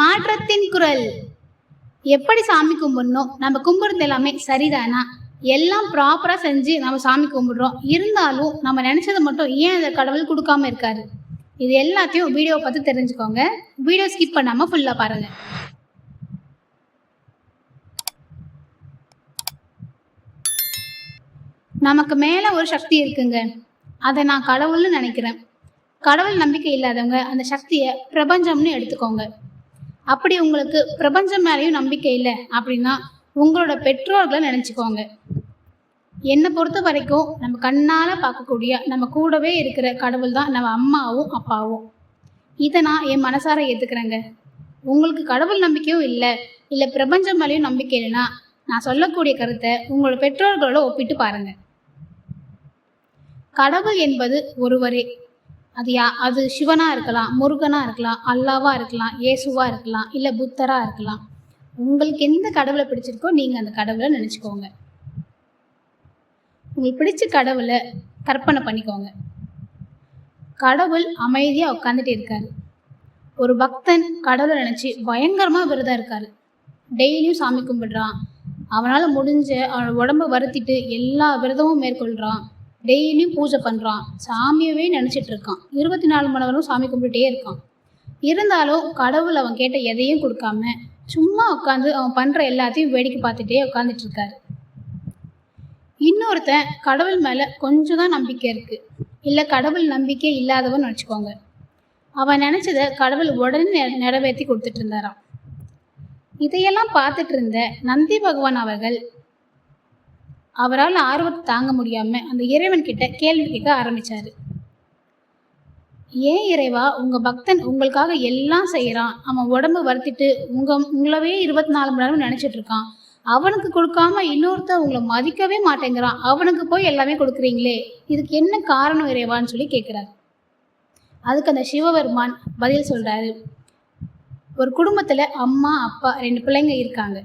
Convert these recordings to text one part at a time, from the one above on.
மாற்றத்தின் குரல். எப்படி சாமி கும்பிடணும்? நம்ம கும்பிடுறது எல்லாமே சரிதானா? எல்லாம் ப்ராப்பரா செஞ்சு நம்ம சாமி கும்பிடுறோம். இருந்தாலும் நம்ம நினைச்சதை மட்டும் ஏன் அந்த கடவுள் கொடுக்காம இருக்காரு? இது எல்லாத்தையும் வீடியோவை பார்த்து தெரிஞ்சுக்கோங்க. வீடியோ ஸ்கிப் பண்ணாம ஃபுல்லா பாருங்க. நமக்கு மேல ஒரு சக்தி இருக்குங்க. அதை நான் கடவுள்னு நினைக்கிறேன். கடவுள் நம்பிக்கை இல்லாதவங்க அந்த சக்தியை பிரபஞ்சம்னு எடுத்துக்கோங்க. அப்படி உங்களுக்கு பிரபஞ்சம் மேலேயும் நம்பிக்கை இல்லை அப்படின்னா உங்களோட பெற்றோர்களை நினைச்சுக்கோங்க. என்னை பொறுத்த வரைக்கும் நம்ம கண்ணால பார்க்கக்கூடிய நம்ம கூடவே இருக்கிற கடவுள் தான் நம்ம அம்மாவும் அப்பாவும். இதை நான் என் மனசார ஏத்துக்கிறேங்க. உங்களுக்கு கடவுள் நம்பிக்கையும் இல்லை பிரபஞ்சம் மேலேயும் நம்பிக்கை இல்லைன்னா நான் சொல்லக்கூடிய கருத்தை உங்களோட பெற்றோர்களோட ஒப்பிட்டு பாருங்க. கடவுள் என்பது ஒருவரே. அது சிவனா இருக்கலாம், முருகனா இருக்கலாம், அல்லாவா இருக்கலாம், இயேசுவா இருக்கலாம், இல்லை புத்தரா இருக்கலாம். உங்களுக்கு எந்த கடவுளை பிடிச்சிருக்கோ நீங்க அந்த கடவுளை நினைச்சுக்கோங்க. உங்களுக்கு பிடிச்ச கடவுளை கற்பனை பண்ணிக்கோங்க. கடவுள் அமைதியா உட்காந்துட்டு இருக்காரு. ஒரு பக்தன் கடவுளை நினைச்சு பயங்கரமா விரதம் இருக்காரு. டெய்லியும் சாமி கும்பிடுறான். அவனால முடிஞ்ச அவனோட உடம்ப வருத்திட்டு எல்லா விரதமும் மேற்கொள்றான். டெய்லியும் பூஜை பண்ணுறான். சாமியவே நினச்சிட்டு இருக்கான். 24 மணி நேரம் சாமி கும்பிட்டுட்டே இருக்கான். இருந்தாலும் கடவுள் அவன் கேட்ட எதையும் கொடுக்காம சும்மா உட்காந்து அவன் பண்ணுற எல்லாத்தையும் வேடிக்கை பார்த்துட்டே உட்காந்துட்டு இருக்காரு. இன்னொருத்தன் கடவுள் மேலே கொஞ்சம் தான் நம்பிக்கை இருக்கு, இல்லை கடவுள் நம்பிக்கை இல்லாதவன் வச்சுக்கோங்க. அவன் நினச்சதை கடவுள் உடனே நிறைவேற்றி கொடுத்துட்டு இருந்தாராம். இதையெல்லாம் பார்த்துட்டு இருந்த நந்தி பகவான் அவரால் ஆர்வத்தை தாங்க முடியாம அந்த இறைவன் கிட்ட கேள்வி கேட்க ஆரம்பிச்சாரு. ஏன் இறைவா, உங்க பக்தன் உங்களுக்காக எல்லாம் செய்யறான், அவன் உடம்பு வருத்திட்டு உங்களவே 24 மணி நேரம் நினைச்சிட்டு இருக்கான், அவனுக்கு கொடுக்காம இன்னொருத்தர் உங்களை மதிக்கவே மாட்டேங்கிறான், அவனுக்கு போய் எல்லாமே கொடுக்குறீங்களே, இதுக்கு என்ன காரணம் இறைவான்னு சொல்லி கேட்கிறாரு. அதுக்கு அந்த சிவபெருமான் பதில் சொல்றாரு. ஒரு குடும்பத்துல அம்மா அப்பா 2 பிள்ளைங்க இருக்காங்க.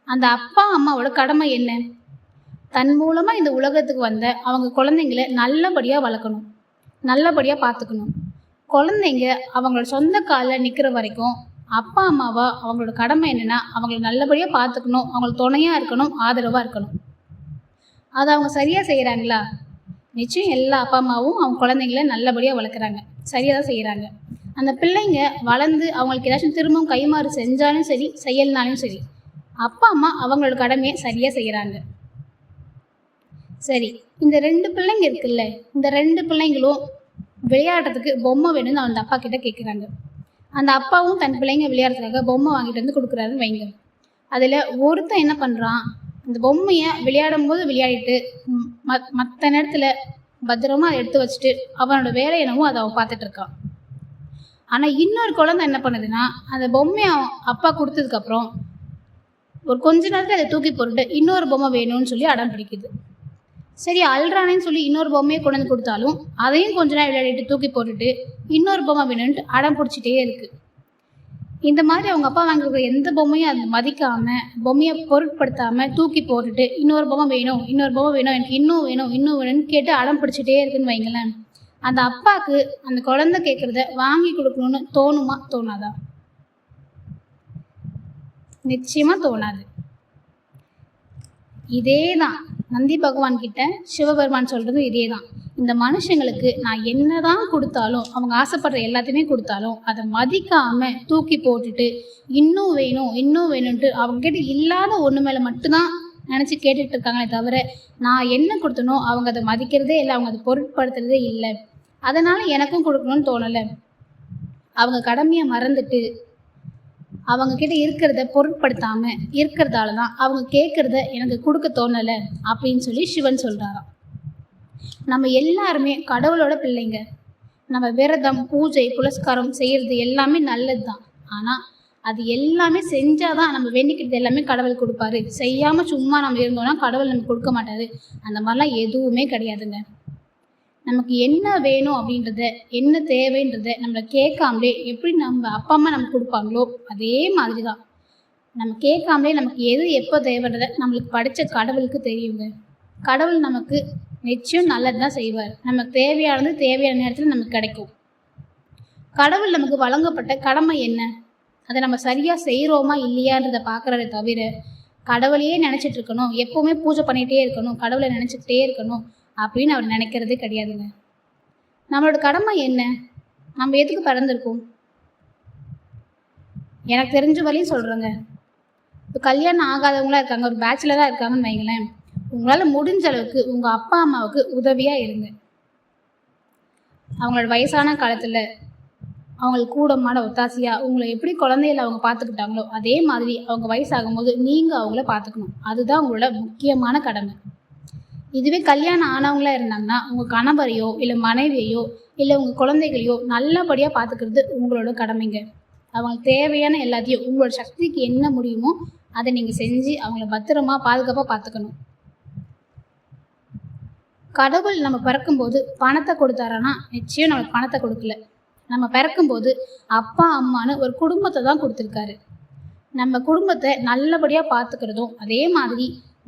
அந்த அப்பா அம்மாவோட கடமை என்ன? தன் மூலமா இந்த உலகத்துக்கு வந்த அவங்க குழந்தைங்கள நல்லபடியா வளர்க்கணும், நல்லபடியா பார்த்துக்கணும். குழந்தைங்க அவங்களோட சொந்த காலில் நிற்கிற வரைக்கும் அப்பா அம்மாவா அவங்களோட கடமை என்னன்னா அவங்கள நல்லபடியா பார்த்துக்கணும், அவங்களுக்கு துணையா இருக்கணும், ஆதரவா இருக்கணும். அதை அவங்க சரியா செய்யறாங்களா? நிச்சயம் எல்லா அப்பா அம்மாவும் அவங்க குழந்தைங்கள நல்லபடியா வளர்க்குறாங்க, சரியா தான் செய்யறாங்க. அந்த பிள்ளைங்க வளர்ந்து அவங்களுக்கு ஏதாச்சும் திரும்பவும் கைமாறு செஞ்சாலும் சரி, செய்யலனாலும் சரி, அப்பா அம்மா அவங்களோட கடமையை சரியா செய்யறாங்க. சரி, இந்த 2 பிள்ளைங்க இருக்குல்ல, இந்த 2 பிள்ளைங்களும் விளையாடுறதுக்கு பொம்மை வேணும்னு அந்த அப்பா கிட்ட கேட்குறாங்க. அந்த அப்பாவும் தன் பிள்ளைங்க விளையாடுறதுக்காக பொம்மை வாங்கிட்டு வந்து கொடுக்குறாருன்னு வைங்க. அதில் ஒருத்தன் என்ன பண்ணுறான், அந்த பொம்மையை விளையாடும் போது விளையாடிட்டு மற்ற நேரத்தில் பத்திரமா அதை எடுத்து வச்சுட்டு அவனோட வேலை என்னவோ அதை அவன் பார்த்துட்டு இருக்கான். ஆனால் இன்னொரு குழந்தை என்ன பண்ணுதுன்னா, அந்த பொம்மையை அப்பா கொடுத்ததுக்கப்புறம் ஒரு கொஞ்ச நேரத்தில் அதை தூக்கி போட்டுட்டு இன்னொரு பொம்மை வேணும்னு சொல்லி அடம் பிடிக்குது. சரி, அல்றானேன்னு சொல்லி இன்னொரு பொம்மையை கொண்டு வந்து கொடுத்தாலும் அதையும் கொஞ்ச நேரம் விளையாடிட்டு தூக்கி போட்டுட்டு இன்னொரு பொம்மை வேணும்ட்டு அடம் பிடிச்சிட்டே இருக்கு. இந்த மாதிரி அவங்க அப்பா வாங்கிருக்கிற எந்த பொம்மையும் அதை மதிக்காம, பொம்மையை பொருட்படுத்தாம தூக்கி போட்டுட்டு இன்னொரு பொம்மை வேணும், எனக்கு இன்னும் வேணும்னு கேட்டு அடம் பிடிச்சிட்டே இருக்குன்னு வைங்களேன். அந்த அப்பாவுக்கு அந்த குழந்தை கேட்கறத வாங்கி கொடுக்கணும்னு தோணுமா தோணாதா? நிச்சயமா தோணாது. இதேதான் நந்தி பகவான் கிட்ட சிவபெருமான் சொல்றது இதேதான். இந்த மனுஷங்களுக்கு நான் என்னதான் கொடுத்தாலும், அவங்க ஆசைப்படுற எல்லாத்தையுமே கொடுத்தாலும் அதை மதிக்காம தூக்கி போட்டுட்டு இன்னும் வேணும்ட்டு அவங்க கிட்ட இல்லாத ஒண்ணு மேல மட்டும்தான் நினைச்சு கேட்டுட்டு இருக்காங்களே தவிர நான் என்ன கொடுத்தனோ அவங்க அதை மதிக்கிறதே இல்லை, அவங்க அதை பொருட்படுத்துறதே இல்லை. அதனால எனக்கும் கொடுக்கணும்னு தோணலை. அவங்க கடமையை மறந்துட்டு அவங்க கிட்ட இருக்கிறத பொருட்படுத்தாம இருக்கிறதால தான் அவங்க கேட்கறத எனக்கு கொடுக்க தோணலை அப்படின்னு சொல்லி சிவன் சொல்றாராம். நம்ம எல்லாருமே கடவுளோட பிள்ளைங்க. நம்ம விரதம், பூஜை, புலஸ்காரம் செய்யறது எல்லாமே நல்லது தான். ஆனா அது எல்லாமே செஞ்சாதான் நம்ம வேண்டிக்கிறது எல்லாமே கடவுள் கொடுப்பாரு. செய்யாம சும்மா நம்ம இருந்தோம்னா கடவுள் நமக்கு கொடுக்க மாட்டாரு. அந்த மாதிரிலாம் எதுவுமே கிடையாதுங்க. நமக்கு என்ன வேணும் அப்படின்றத, என்ன தேவைன்றத நம்மளை கேட்காமலே எப்படி நம்ம அப்பா அம்மா நமக்கு கொடுப்பாங்களோ அதே மாதிரி தான் நம்ம கேட்காமலே நமக்கு எது எப்போ தேவைன்றதை நம்மளுக்கு படித்த கடவுளுக்கு தெரியுங்க. கடவுள் நமக்கு நிச்சயம் நல்லது தான் செய்வார். நமக்கு தேவையான நேரத்தில் நமக்கு கிடைக்கும். கடவுள் நமக்கு வழங்கப்பட்ட கடமை என்ன? அதை நம்ம சரியாக செய்கிறோமா இல்லையான்றதை பார்க்குறத தவிர கடவுளையே நினச்சிட்டு இருக்கணும், எப்போவுமே பூஜை பண்ணிகிட்டே இருக்கணும், கடவுளை நினச்சிக்கிட்டே இருக்கணும் அப்படின்னு அவர் நினைக்கிறதே கிடையாதுங்க. நம்மளோட கடமை என்ன? நம்ம எதுக்கு பிறந்திருக்கோம்? எனக்கு தெரிஞ்ச வரையும் சொல்கிறேங்க. இப்போ கல்யாணம் ஆகாதவங்களாம் இருக்காங்க, ஒரு பேச்சுலராக இருக்காங்கன்னு வைங்களேன், உங்களால் முடிஞ்ச அளவுக்கு உங்கள் அப்பா அம்மாவுக்கு உதவியாக இருங்க. அவங்களோட வயசான காலத்தில் அவங்களுக்கு கூடமான ஒத்தாசையாக உங்களை எப்படி குழந்தைகளை அவங்க பார்த்துக்கிட்டாங்களோ அதே மாதிரி அவங்க வயசாகும்போது நீங்கள் அவங்கள பார்த்துக்கணும். அதுதான் உங்களோட முக்கியமான கடமை. இதுவே கல்யாணம் ஆனவங்களா இருந்தாங்கன்னா உங்கள் கணவரையோ இல்லை மனைவியையோ இல்லை உங்கள் குழந்தைகளையோ நல்லபடியாக பார்த்துக்கிறது உங்களோட கடமைங்க. அவங்களுக்கு தேவையான எல்லாத்தையும் உங்களோட சக்திக்கு என்ன முடியுமோ அதை நீங்கள் செஞ்சு அவங்கள பத்திரமா பாதுகாப்பாக பார்த்துக்கணும். கடவுள் நம்ம பிறக்கும்போது பணத்தை கொடுத்தாரானா நிச்சயம் நம்மளுக்கு பணத்தை கொடுக்கல. நம்ம பிறக்கும்போது அப்பா அம்மானு ஒரு குடும்பத்தை தான் கொடுத்துருக்காரு. நம்ம குடும்பத்தை நல்லபடியாக பார்த்துக்கிறதும் அதே மாதிரி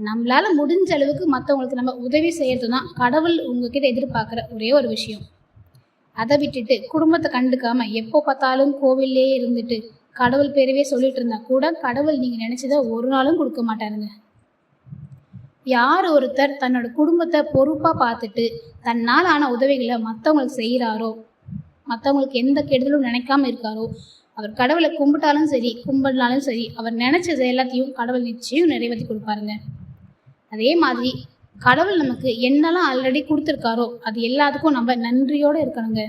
நம்மளால் முடிஞ்ச அளவுக்கு மற்றவங்களுக்கு நம்ம உதவி செய்யறது தான் கடவுள் உங்ககிட்ட எதிர்பார்க்குற ஒரே ஒரு விஷயம். அதை விட்டுட்டு குடும்பத்தை கண்டுக்காமல் எப்போ பார்த்தாலும் கோவிலே இருந்துட்டு கடவுள் பேரவே சொல்லிட்டு இருந்தா கூட கடவுள் நீங்கள் நினச்சதை ஒரு நாளும் கொடுக்க மாட்டாருங்க. யார் ஒருத்தர் தன்னோட குடும்பத்தை பொறுப்பாக பார்த்துட்டு தன்னால் ஆன உதவிகளை மற்றவங்களுக்கு செய்கிறாரோ, மற்றவங்களுக்கு எந்த கெடுதலும் நினைக்காம இருக்காரோ, அவர் கடவுளை கும்பிட்டாலும் சரி கும்பிடனாலும் சரி அவர் நினச்சது எல்லாத்தையும் கடவுள் நிச்சயம் நிறைவேற்றி கொடுப்பாருங்க. அதே மாதிரி கடவுள் நமக்கு என்னெல்லாம் ஆல்ரெடி கொடுத்துருக்காரோ அது எல்லாத்துக்கும் நம்ம நன்றியோடு இருக்கணுங்க.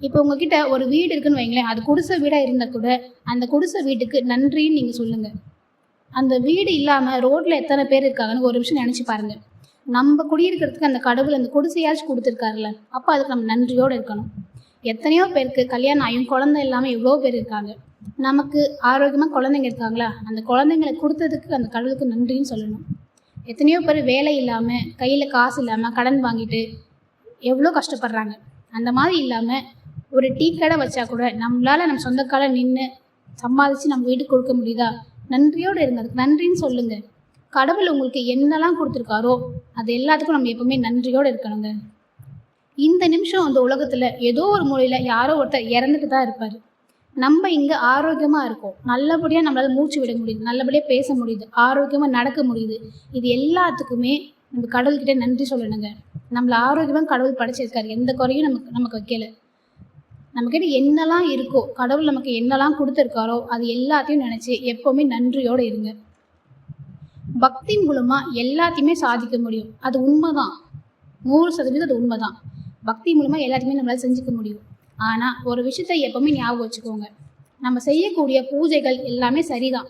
இப்போ உங்ககிட்ட ஒரு வீடு இருக்குன்னு வைங்களேன், அது குடிசை வீடாக இருந்தால் கூட அந்த குடிசை வீட்டுக்கு நன்றின்னு நீங்கள் சொல்லுங்கள். அந்த வீடு இல்லாமல் ரோட்டில் எத்தனை பேர் இருக்காங்கன்னு ஒரு விஷயம் நினச்சி பாருங்கள். நம்ம குடியிருக்கிறதுக்கு அந்த கடவுள் அந்த குடிசையாச்சும் கொடுத்துருக்காருல்ல, அப்போ அதுக்கு நம்ம நன்றியோடு இருக்கணும். எத்தனையோ பேருக்கு கல்யாணம் ஆகும் குழந்தை இல்லாமல் எவ்வளோ பேர் இருக்காங்க. நமக்கு ஆரோக்கியமாக குழந்தைங்க இருக்காங்களா, அந்த குழந்தைங்களை கொடுத்ததுக்கு அந்த கடவுளுக்கு நன்றின்னு சொல்லணும். எத்தனையோ பேர் வேலை இல்லாமல் கையில் காசு இல்லாமல் கடன் வாங்கிட்டு எவ்வளோ கஷ்டப்படுறாங்க. அந்த மாதிரி இல்லாமல் ஒரு டீ கடை வச்சா கூட நம்மளால் நம்ம சொந்த கால நின்று சம்பாதிச்சு நம்ம வீட்டுக்கு கொடுக்க முடியுதா, நன்றியோடு இருங்க. அதுக்கு நன்றின்னு சொல்லுங்கள். கடவுள் உங்களுக்கு என்னெல்லாம் கொடுத்துருக்காரோ அது எல்லாத்துக்கும் நம்ம எப்பவுமே நன்றியோடு இருக்கணுங்க. இந்த நிமிஷம் அந்த உலகத்தில் ஏதோ ஒரு மூலையில் யாரோ ஒருத்தர் இறந்துட்டு தான் இருப்பார். நம்ம இங்கே ஆரோக்கியமாக இருக்கோம், நல்லபடியாக நம்மளால் மூச்சு விட முடியுது, நல்லபடியாக பேச முடியுது, ஆரோக்கியமாக நடக்க முடியுது. இது எல்லாத்துக்குமே நம்ம கடவுள்கிட்ட நன்றி சொல்லணுங்க. நம்மளை ஆரோக்கியமாக கடவுள் படைச்சிருக்காரு, எந்த குறையும் நமக்கு வைக்கல. நம்மக்கிட்ட என்னெல்லாம் இருக்கோ கடவுள் நமக்கு என்னெல்லாம் கொடுத்துருக்காரோ அது எல்லாத்தையும் நினச்சி எப்போவுமே நன்றியோடு இருங்க. பக்தி மூலமாக எல்லாத்தையுமே சாதிக்க முடியும், அது உண்மைதான், 100% அது உண்மைதான். பக்தி மூலமாக எல்லாத்தையுமே நம்மளால் செஞ்சுக்க முடியும். ஆனால் ஒரு விஷயத்தை எப்போவுமே ஞாபகம் வச்சுக்கோங்க, நம்ம செய்யக்கூடிய பூஜைகள் எல்லாமே சரிதான்.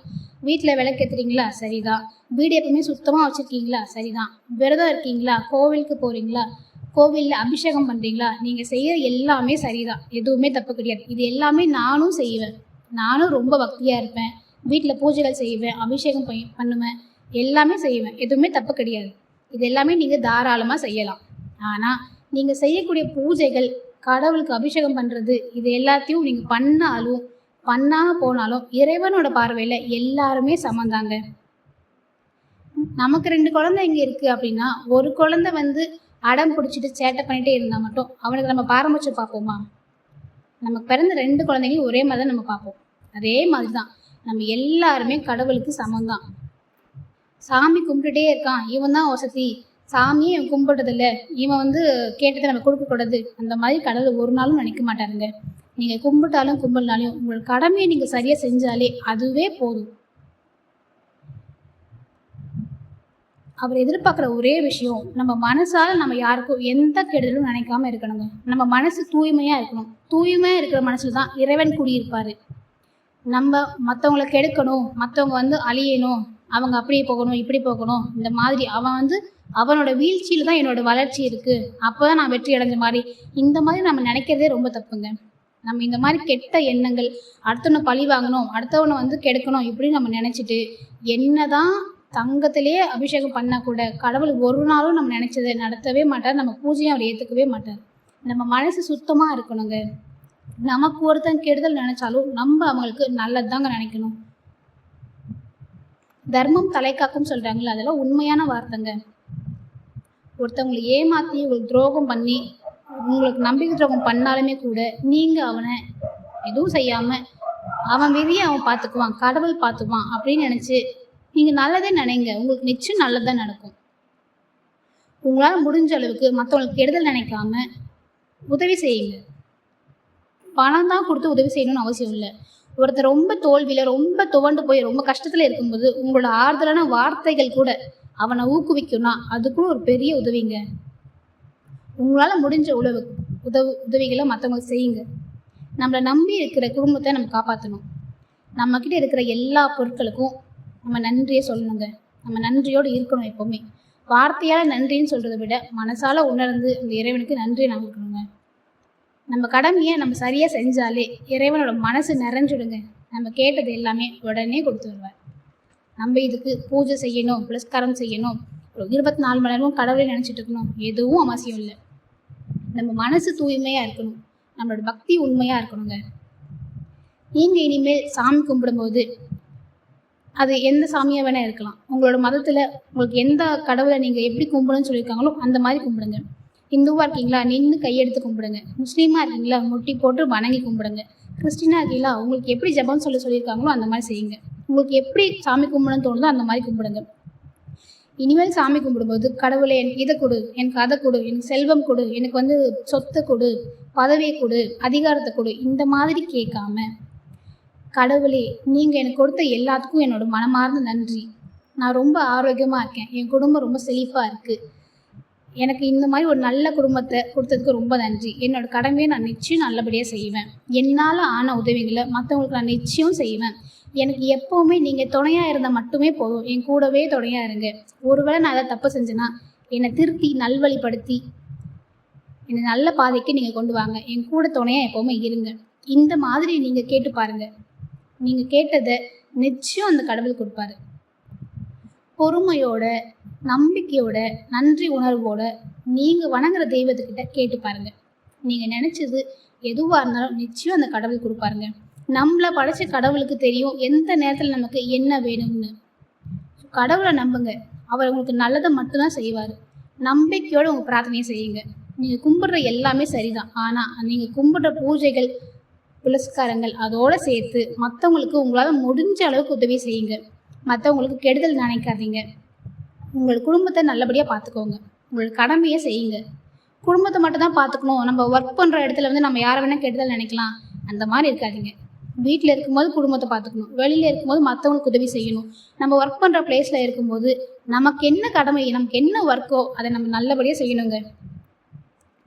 வீட்டில் விளக்கேற்றுறீங்களா, சரிதான். வீடு எப்பவுமே சுத்தமாக வச்சுருக்கீங்களா, சரிதான். விரதம் இருக்கீங்களா, கோவிலுக்கு போகிறீங்களா, கோவிலில் அபிஷேகம் பண்ணுறீங்களா, நீங்கள் செய்கிற எல்லாமே சரிதான், எதுவுமே தப்பு கிடையாது. இது எல்லாமே நானும் செய்வேன், நானும் ரொம்ப பக்தியாக இருப்பேன், வீட்டில் பூஜைகள் செய்வேன், அபிஷேகம் பண்ணுவேன், எல்லாமே செய்வேன், எதுவுமே தப்பு கிடையாது. இது எல்லாமே நீங்கள் தாராளமாக செய்யலாம். ஆனால் நீங்கள் செய்யக்கூடிய பூஜைகள், கடவுளுக்கு அபிஷேகம் பண்ணுறது, இது எல்லாத்தையும் நீங்கள் பண்ணாலும் பண்ணாமல் போனாலும் இறைவனோட பார்வையில் எல்லாருமே சமந்தாங்க. நமக்கு 2 குழந்தை இங்கே இருக்குது அப்படின்னா ஒரு குழந்தை அடம் பிடிச்சிட்டு சேட்டை பண்ணிகிட்டே இருந்தால் மட்டும் அவனுக்கு நம்ம பாரம்பரியம் பார்ப்போமா? நமக்கு பிறந்த 2 குழந்தைங்களும் ஒரே மாதிரி தான் நம்ம பார்ப்போம். அதே மாதிரி தான் நம்ம எல்லாருமே கடவுளுக்கு சமந்தான். சாமி கும்பிட்டுட்டே இருக்கான், இவன் தான் வசதி, சாமியே இவன் கும்பிட்டதில்ல, இவன் கேட்டதை நம்ம கொடுக்கக்கூடாது, அந்த மாதிரி கடவுள் ஒரு நாளும் நினைக்க மாட்டாருங்க. நீங்கள் கும்பிட்டாலும் கும்பிடனாலும் உங்களோட கடமையை நீங்கள் சரியாக செஞ்சாலே அதுவே போதும். அவர் எதிர்பார்க்குற ஒரே விஷயம், நம்ம மனசால் நம்ம யாருக்கும் எந்த கெடுதலும் நினைக்காம இருக்கணுங்க. நம்ம மனசு தூய்மையாக இருக்கணும். தூய்மையாக இருக்கிற மனசில் தான் இறைவன் குடியிருப்பார். நம்ம மற்றவங்களை கெடுக்கணும், மற்றவங்க அழியணும், அவங்க அப்படியே போகணும் இப்படி போகணும், இந்த மாதிரி அவன் அவனோட வீழ்ச்சியில் தான் என்னோட வளர்ச்சி இருக்குது, அப்போ தான் நான் வெற்றி அடைஞ்ச மாதிரி, இந்த மாதிரி நம்ம நினைக்கிறதே ரொம்ப தப்புங்க. நம்ம இந்த மாதிரி கெட்ட எண்ணங்கள், அடுத்தவனை பழி வாங்கணும், அடுத்தவனை கெடுக்கணும் இப்படி நம்ம நினச்சிட்டு என்னதான் தங்கத்திலே அபிஷேகம் பண்ணால் கூட கடவுள் ஒரு நாளும் நம்ம நினச்சதை நடத்தவே மாட்டார், நம்ம பூஜையும் அவர் ஏற்றுக்கவே மாட்டார். நம்ம மனசு சுத்தமாக இருக்கணுங்க. நமக்கு ஒருத்தன் கெடுதல் நினச்சாலும் நம்ம அவங்களுக்கு நல்லது தாங்க நினைக்கணும். தர்மம் தலைக்காக்கும் சொல்கிறாங்களே, அதெல்லாம் உண்மையான வார்த்தைங்க. ஒருத்தவங்களை ஏமாற்றி உங்களுக்கு துரோகம் பண்ணி உங்களுக்கு நம்பிக்கை துரோகம் பண்ணாலுமே கூட நீங்கள் அவனை எதுவும் செய்யாமல் அவன் விதியை அவன் பார்த்துக்குவான், கடவுள் பார்த்துக்குவான் அப்படின்னு நினச்சி நீங்கள் நல்லதே நினைங்க. உங்களுக்கு நிச்சயம் நல்லதான் நடக்கும். உங்களால் முடிஞ்ச அளவுக்கு மற்றவங்களுக்கு கெடுதல் நினைக்காம உதவி செய்யுங்க. பணம் தான் கொடுத்து உதவி செய்யணும்னு அவசியம் இல்லை. ஒருத்தர் ரொம்ப தோல்வியில், ரொம்ப துவண்டு போய் ரொம்ப கஷ்டத்தில் இருக்கும்போது உங்களோட ஆறுதலான வார்த்தைகள் கூட அவனை ஊக்குவிக்கும்னா அது கூட ஒரு பெரிய உதவிங்க. உங்களால் முடிஞ்ச உதவிகளை மற்றவங்களுக்கு செய்யுங்க. நம்மளை நம்பி இருக்கிற குடும்பத்தை நம்ம காப்பாற்றணும். நம்மக்கிட்ட இருக்கிற எல்லா பொருட்களுக்கும் நம்ம நன்றியை சொல்லணுங்க. நம்ம நன்றியோடு இருக்கணும். எப்போவுமே வார்த்தையால் நன்றின்னு சொல்கிறத விட மனசால் உணர்ந்து அந்த இறைவனுக்கு நன்றியை நம்ம இருக்கணுங்க. நம்ம கடமையை நம்ம சரியாக செஞ்சாலே இறைவனோட மனசு நிறைஞ்சிடுங்க. நம்ம கேட்டது எல்லாமே உடனே கொடுத்து வருவார். நம்ம இதுக்கு பூஜை செய்யணும், புரஸ்காரம் செய்யணும், 24 மணி நேரமும் கடவுளை நினச்சிட்டு இருக்கணும், எதுவும் அவசியம் இல்லை. நம்ம மனசு தூய்மையாக இருக்கணும், நம்மளோட பக்தி உண்மையாக இருக்கணுங்க. நீங்கள் இனிமேல் சாமி கும்பிடும்போது அது எந்த சாமியாக வேணால் இருக்கலாம். உங்களோட மதத்தில் உங்களுக்கு எந்த கடவுளை நீங்கள் எப்படி கும்பிடுன்னு சொல்லியிருக்காங்களோ அந்த மாதிரி கும்பிடுங்க. இந்துவாக இருக்கீங்களா, நின்று கையெடுத்து கும்பிடுங்க. முஸ்லீமாக இருக்கீங்களா, முட்டி போட்டு வணங்கி கும்பிடுங்க. கிறிஸ்டினாக இருக்கீங்களா, உங்களுக்கு எப்படி ஜபம் சொல்லியிருக்காங்களோ அந்த மாதிரி செய்யுங்க. உங்களுக்கு எப்படி சாமி கும்பிடணும்னு தோணுதோ அந்த மாதிரி கும்பிடுங்க. இனிமேல் சாமி கும்பிடும்போது கடவுளை எனக்கு இதை கொடு, எனக்கு அதை கொடு, எனக்கு செல்வம் கொடு, எனக்கு சொத்தை கொடு, பதவியை கொடு, அதிகாரத்தை கொடு, இந்த மாதிரி கேட்காம கடவுளே நீங்கள் எனக்கு கொடுத்த எல்லாத்துக்கும் என்னோட மனமார்ந்த நன்றி. நான் ரொம்ப ஆரோக்கியமாக இருக்கேன், என் குடும்பம் ரொம்ப செழிப்பாக இருக்குது, எனக்கு இந்த மாதிரி ஒரு நல்ல குடும்பத்தை கொடுத்ததுக்கு ரொம்ப நன்றி. என்னோட கடமையை நான் நிச்சயம் நல்லபடியாக செய்வேன். என்னால் ஆன உதவிகளை மற்றவங்களுக்கு நான் நிச்சயம் செய்வேன். எனக்கு எப்போவுமே நீங்கள் துணையாக இருந்தால் மட்டுமே போதும், என் கூடவே துணையாக இருங்க. ஒருவேளை நான் அதை தப்பு செஞ்சேன்னா என்னை திருத்தி நல்வழிப்படுத்தி என்னை நல்ல பாதைக்கு நீங்கள் கொண்டு வாங்க. என் கூட துணையாக எப்போவுமே இருங்க. இந்த மாதிரி நீங்கள் கேட்டு பாருங்கள். நீங்கள் கேட்டதை நிச்சயம் அந்த கடவுள் கொடுப்பாரு. பொறுமையோட, நம்பிக்கையோட, நன்றி உணர்வோட நீங்கள் வணங்குற தெய்வத்துக்கிட்ட கேட்டு பாருங்கள். நீங்கள் நினச்சது எதுவாக இருந்தாலும் நிச்சயம் அந்த கடவுள் கொடுப்பாருங்க. நம்மளை படைச்ச கடவுளுக்கு தெரியும் எந்த நேரத்தில் நமக்கு என்ன வேணும்னு. கடவுளை நம்புங்க, அவர் உங்களுக்கு நல்லதை மட்டும்தான் செய்வார். நம்பிக்கையோடு உங்கள் பிரார்த்தனையை செய்யுங்க. நீங்கள் கும்பிடுற எல்லாமே சரிதான், ஆனால் நீங்கள் கும்பிடுற பூஜைகள், புரஸ்காரங்கள் அதோடு சேர்த்து மற்றவங்களுக்கு உங்களால் முடிஞ்ச அளவுக்கு உதவி செய்யுங்க. மற்றவங்களுக்கு கெடுதல் நினைக்காதீங்க. உங்கள் குடும்பத்தை நல்லபடியாக பார்த்துக்கோங்க. உங்களோட கடமையை செய்யுங்க. குடும்பத்தை மட்டும் தான் பார்த்துக்கணும், நம்ம ஒர்க் பண்ணுற இடத்துல நம்ம யாரை வேணால் கெடுதல் நினைக்கலாம், அந்த மாதிரி இருக்காதீங்க. வீட்டில் இருக்கும்போது குடும்பத்தை பார்த்துக்கணும், வெளியில் இருக்கும்போது மற்றவங்களுக்கு உதவி செய்யணும். நம்ம ஒர்க் பண்ணுற பிளேஸில் இருக்கும்போது நமக்கு என்ன கடமை, நமக்கு என்ன ஒர்க்கோ அதை நம்ம நல்லபடியாக செய்யணுங்க.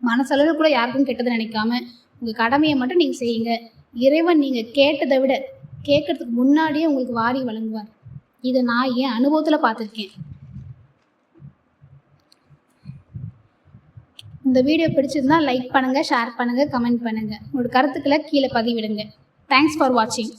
மனசளவில் கூட யாருக்கும் கெட்டதை நினைக்காம உங்கள் கடமையை மட்டும் நீங்கள் செய்யுங்க. இறைவன் நீங்கள் கேட்டதை விட கேட்கறதுக்கு முன்னாடியே உங்களுக்கு வாரி வழங்குவார். இதை நான் என் அனுபவத்தில் பார்த்துருக்கேன். இந்த வீடியோ பிடிச்சிருந்தா லைக் பண்ணுங்கள், ஷேர் பண்ணுங்கள், கமெண்ட் பண்ணுங்கள். உங்களோட கருத்துக்களை கீழே பதிவிடுங்க. தேங்க்ஸ் ஃபார் வாட்சிங்.